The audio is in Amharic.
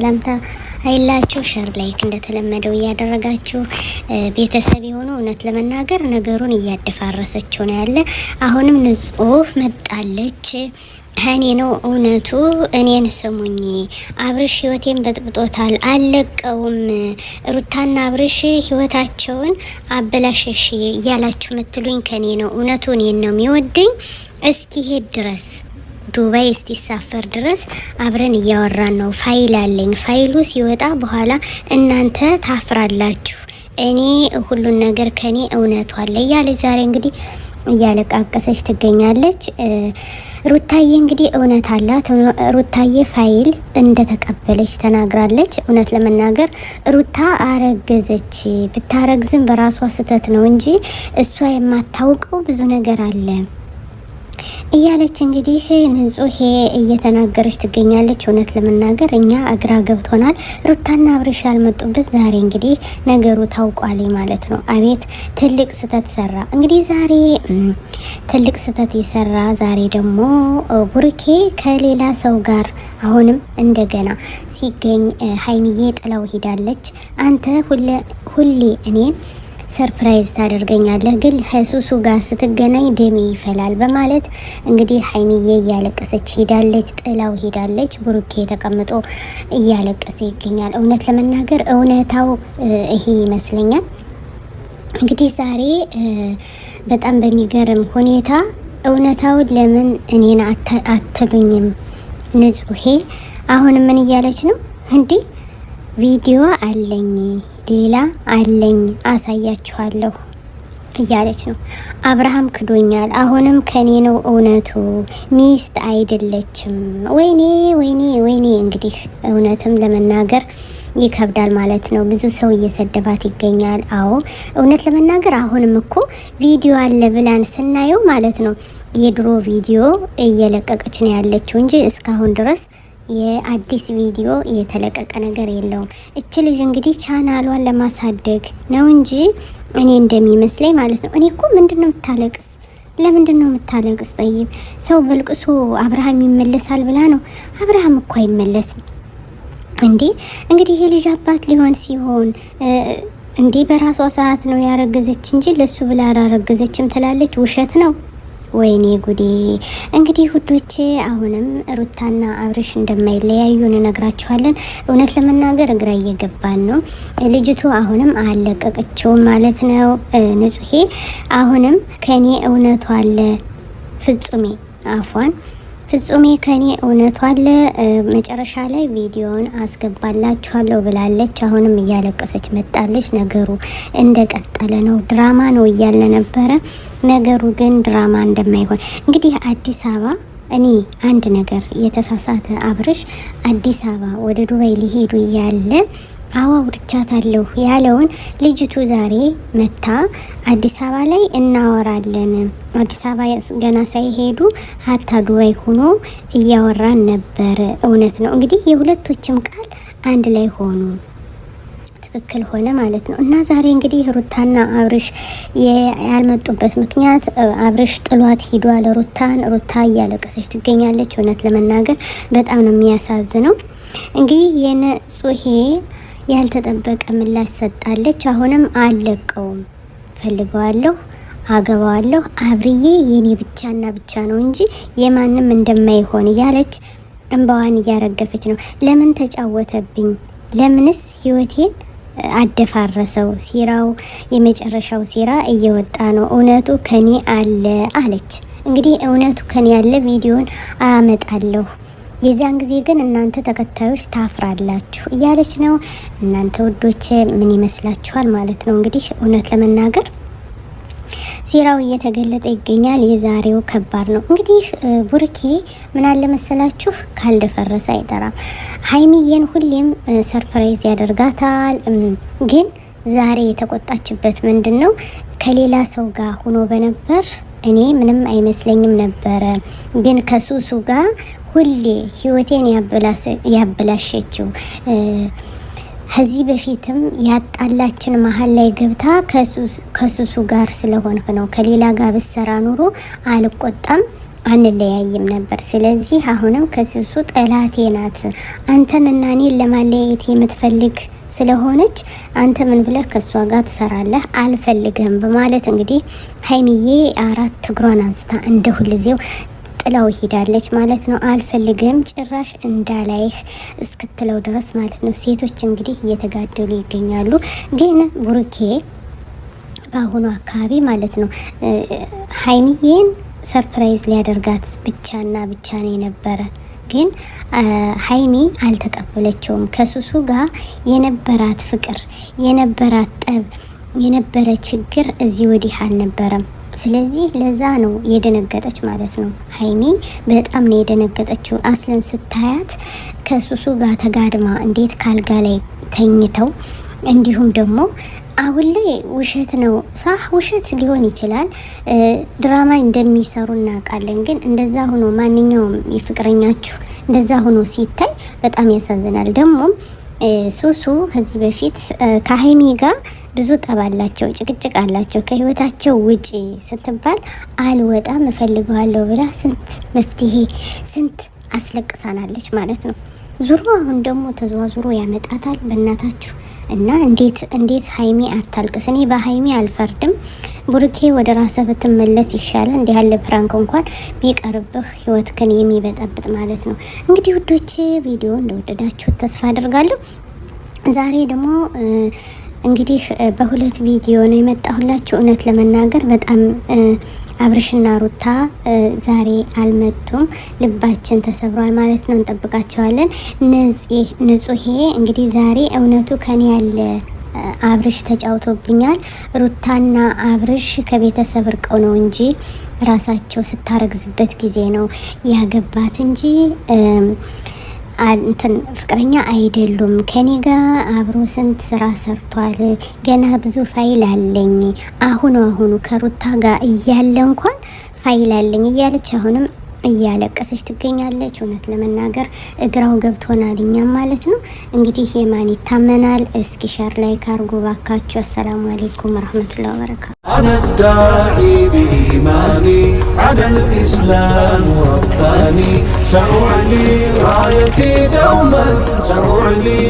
ሰላምታ አይላችሁ ሸር ላይክ እንደተለመደው እያደረጋችሁ ቤተሰብ የሆኑ እውነት ለመናገር ነገሩን እያደፋረሰችው ነው ያለ። አሁንም ንጹህ መጣለች። እኔ ነው እውነቱ። እኔን ስሙኝ። አብርሽ ህይወቴን በጥብጦታል፣ አለቀውም። ሩታና አብርሽ ህይወታቸውን አበላሸሽ እያላችሁ ምትሉኝ ከኔ ነው እውነቱ። እኔን ነው የሚወደኝ እስኪ ሄድ ድረስ ዱባይ እስቲሳፈር ድረስ አብረን እያወራን ነው። ፋይል አለኝ። ፋይሉ ሲወጣ በኋላ እናንተ ታፍራላችሁ። እኔ ሁሉን ነገር ከኔ እውነቱ አለ እያለች ዛሬ እንግዲህ እያለቃቀሰች ትገኛለች። ሩታዬ እንግዲህ እውነት አላት። ሩታዬ ፋይል እንደተቀበለች ተናግራለች። እውነት ለመናገር ሩታ አረገዘች። ብታረግዝም በራሷ ስህተት ነው እንጂ እሷ የማታውቀው ብዙ ነገር አለ እያለች እንግዲህ ንጹሄ እየተናገረች ትገኛለች። እውነት ለመናገር እኛ እግራ ገብቶናል። ሩታና አብርሽ ያልመጡበት ዛሬ እንግዲህ ነገሩ ታውቋል ማለት ነው። አቤት ትልቅ ስህተት ሰራ። እንግዲህ ዛሬ ትልቅ ስህተት የሰራ ዛሬ ደግሞ ቡርኬ ከሌላ ሰው ጋር አሁንም እንደገና ሲገኝ ሀይሚዬ ጥላው ሄዳለች። አንተ ሁሌ እኔን ሰርፕራይዝ ታደርገኛለህ፣ ግን ከሱሱ ጋር ስትገናኝ ደሜ ይፈላል በማለት እንግዲህ ሀይሚዬ እያለቀሰች ሄዳለች፣ ጥላው ሄዳለች። ብሩኬ ተቀምጦ እያለቀሰ ይገኛል። እውነት ለመናገር እውነታው ይሄ ይመስለኛል። እንግዲህ ዛሬ በጣም በሚገርም ሁኔታ እውነታውን ለምን እኔን አትሉኝም? ንጹሄ አሁን ምን እያለች ነው እንዲህ ቪዲዮ አለኝ ሌላ አለኝ አሳያችኋለሁ እያለች ነው። አብርሃም ክዶኛል፣ አሁንም ከኔ ነው እውነቱ፣ ሚስት አይደለችም። ወይኔ ወይኔ ወይኔ። እንግዲህ እውነትም ለመናገር ይከብዳል ማለት ነው። ብዙ ሰው እየሰደባት ይገኛል። አዎ እውነት ለመናገር አሁንም እኮ ቪዲዮ አለ ብላን ስናየው ማለት ነው የድሮ ቪዲዮ እየለቀቀች ነው ያለችው እንጂ እስካሁን ድረስ የአዲስ ቪዲዮ የተለቀቀ ነገር የለውም። እች ልጅ እንግዲህ ቻናሏን ለማሳደግ ነው እንጂ እኔ እንደሚመስለኝ ማለት ነው። እኔ እኮ ምንድነው የምታለቅስ? ለምንድነው የምታለቅስ? ጠይብ ሰው በልቅሶ አብርሃም ይመለሳል ብላ ነው? አብርሃም እኮ አይመለስም እንዴ። እንግዲህ የልጅ አባት ሊሆን ሲሆን እንዴ በራሷ ሰዓት ነው ያረገዘች እንጂ ለሱ ብላ አላረገዘችም ትላለች። ውሸት ነው። ወይኔ ጉዴ! እንግዲህ ውዶቼ አሁንም ሩታና አብርሽ እንደማይለያዩ እንነግራችኋለን። እውነት ለመናገር እግራ እየገባን ነው። ልጅቱ አሁንም አለቀቀችውም ማለት ነው። ንጹሄ አሁንም ከኔ እውነቱ አለ። ፍጹሜ ከኔ እውነቱ አለ። መጨረሻ ላይ ቪዲዮን አስገባላችኋለሁ ብላለች። አሁንም እያለቀሰች መጣለች። ነገሩ እንደቀጠለ ነው። ድራማ ነው እያለ ነበረ። ነገሩ ግን ድራማ እንደማይሆን እንግዲህ አዲስ አበባ እኔ አንድ ነገር የተሳሳተ አብርሽ አዲስ አበባ ወደ ዱባይ ሊሄዱ እያለ አውርቻታለሁ ያለውን ልጅቱ ዛሬ መታ አዲስ አበባ ላይ እናወራለን። አዲስ አበባ ገና ሳይሄዱ ሀታ ዱባይ ሆኖ እያወራን ነበር። እውነት ነው እንግዲህ የሁለቶችም ቃል አንድ ላይ ሆኑ፣ ትክክል ሆነ ማለት ነው። እና ዛሬ እንግዲህ ሩታና አብርሽ ያልመጡበት ምክንያት አብርሽ ጥሏት ሂዷል ሩታን። ሩታ እያለቀሰች ትገኛለች። እውነት ለመናገር በጣም ነው የሚያሳዝነው። እንግዲህ የነጹሄ ያልተጠበቀ ምላሽ ሰጣለች። አሁንም አለቀውም፣ ፈልገዋለሁ፣ አገባዋለሁ፣ አብርዬ የኔ ብቻና ብቻ ነው እንጂ የማንም እንደማይሆን እያለች እንባዋን እያረገፈች ነው። ለምን ተጫወተብኝ? ለምንስ ህይወቴን አደፋረሰው? ሲራው የመጨረሻው ሲራ እየወጣ ነው። እውነቱ ከኔ አለ አለች። እንግዲህ እውነቱ ከኔ ያለ ቪዲዮን አመጣለሁ፣ የዚያን ጊዜ ግን እናንተ ተከታዮች ታፍራላችሁ እያለች ነው። እናንተ ውዶች ምን ይመስላችኋል ማለት ነው? እንግዲህ እውነት ለመናገር ሴራው እየተገለጠ ይገኛል። የዛሬው ከባድ ነው። እንግዲህ ቡርኬ ምን አለ መሰላችሁ፣ ካልደፈረሰ አይጠራም። ሀይሚዬን ሁሌም ሰርፕራይዝ ያደርጋታል። ግን ዛሬ የተቆጣችበት ምንድን ነው? ከሌላ ሰው ጋር ሆኖ በነበር እኔ ምንም አይመስለኝም ነበረ፣ ግን ከሱሱ ጋር ሁሌ ህይወቴን ያበላሸችው ከዚህ በፊትም ያጣላችን መሀል ላይ ገብታ ከሱሱ ጋር ስለሆንክ ነው። ከሌላ ጋር ብሰራ ኑሮ አልቆጣም፣ አንለያይም ነበር። ስለዚህ አሁንም ከሱሱ ጠላቴ ናት። አንተንና እኔን ለማለያየት የምትፈልግ ስለሆነች አንተ ምን ብለህ ከሷ ጋር ትሰራለህ? አልፈልግህም በማለት እንግዲህ ሀይሚዬ 4 እግሯን አንስታ እንደ ሁልጊዜው ጥላው ሄዳለች ማለት ነው። አልፈልግህም ጭራሽ እንዳላይህ እስክትለው ድረስ ማለት ነው። ሴቶች እንግዲህ እየተጋደሉ ይገኛሉ። ግን ብሩኬ በአሁኑ አካባቢ ማለት ነው ሀይሚዬን ሰርፕራይዝ ሊያደርጋት ብቻና ብቻ ነው የነበረ። ግን ሀይሚ አልተቀበለችውም። ከሱሱ ጋር የነበራት ፍቅር፣ የነበራት ጠብ፣ የነበረ ችግር እዚህ ወዲህ አልነበረም። ስለዚህ ለዛ ነው የደነገጠች ማለት ነው። ሀይሚ በጣም ነው የደነገጠችው። አስለን ስታያት ከሱሱ ጋር ተጋድማ እንዴት ካልጋ ላይ ተኝተው እንዲሁም ደግሞ አሁን ላይ ውሸት ነው ሳህ ውሸት ሊሆን ይችላል፣ ድራማ እንደሚሰሩ እናውቃለን። ግን እንደዛ ሆኖ ማንኛውም የፍቅረኛችሁ እንደዛ ሆኖ ሲታይ በጣም ያሳዝናል። ደግሞ ሱሱ ከዚህ በፊት ከሀይሚ ጋር ብዙ ጠብ አላቸው፣ ጭቅጭቅ አላቸው። ከህይወታቸው ውጪ ስትባል አልወጣም እፈልገዋለሁ ብላ ስንት መፍትሄ ስንት አስለቅሳናለች ማለት ነው። ዙሮ አሁን ደግሞ ተዘዋዙሮ ያመጣታል በእናታችሁ እና እንዴት ሀይሚ አታልቅስ? እኔ በሀይሚ አልፈርድም። ቡሩኬ ወደ ራስህ ብትመለስ ይሻላል። እንዲህ ያለ ፕራንክ እንኳን ቢቀርብህ ህይወትህን የሚበጠብጥ ማለት ነው። እንግዲህ ውዶቼ ቪዲዮ እንደወደዳችሁት ተስፋ አደርጋለሁ። ዛሬ ደግሞ እንግዲህ በሁለት ቪዲዮ ነው የመጣሁላችሁ። እውነት ለመናገር በጣም አብርሽና ሩታ ዛሬ አልመጡም። ልባችን ተሰብሯል ማለት ነው። እንጠብቃቸዋለን። ንጹሄ እንግዲህ ዛሬ እውነቱ ከኔ ያለ አብርሽ ተጫውቶብኛል። ሩታና አብርሽ ከቤተሰብ እርቀው ነው እንጂ ራሳቸው ስታረግዝበት ጊዜ ነው ያገባት እንጂ እንትን ፍቅረኛ አይደሉም። ከኔ ጋር አብሮ ስንት ስራ ሰርቷል። ገና ብዙ ፋይል አለኝ። አሁኑ ከሩታ ጋር እያለ እንኳን ፋይል አለኝ እያለች አሁንም እያለቀሰች ትገኛለች። እውነት ለመናገር እግራው ገብቶናል እኛም ማለት ነው። እንግዲህ የማን ይታመናል? እስኪ ሸር ላይ ካርጎ ባካችሁ። አሰላሙ አለይኩም ወራህመቱላሂ ወበረካቱ። أنا الداعي بإيماني على الإسلام رباني سأعلي رايتي دوما سأعلي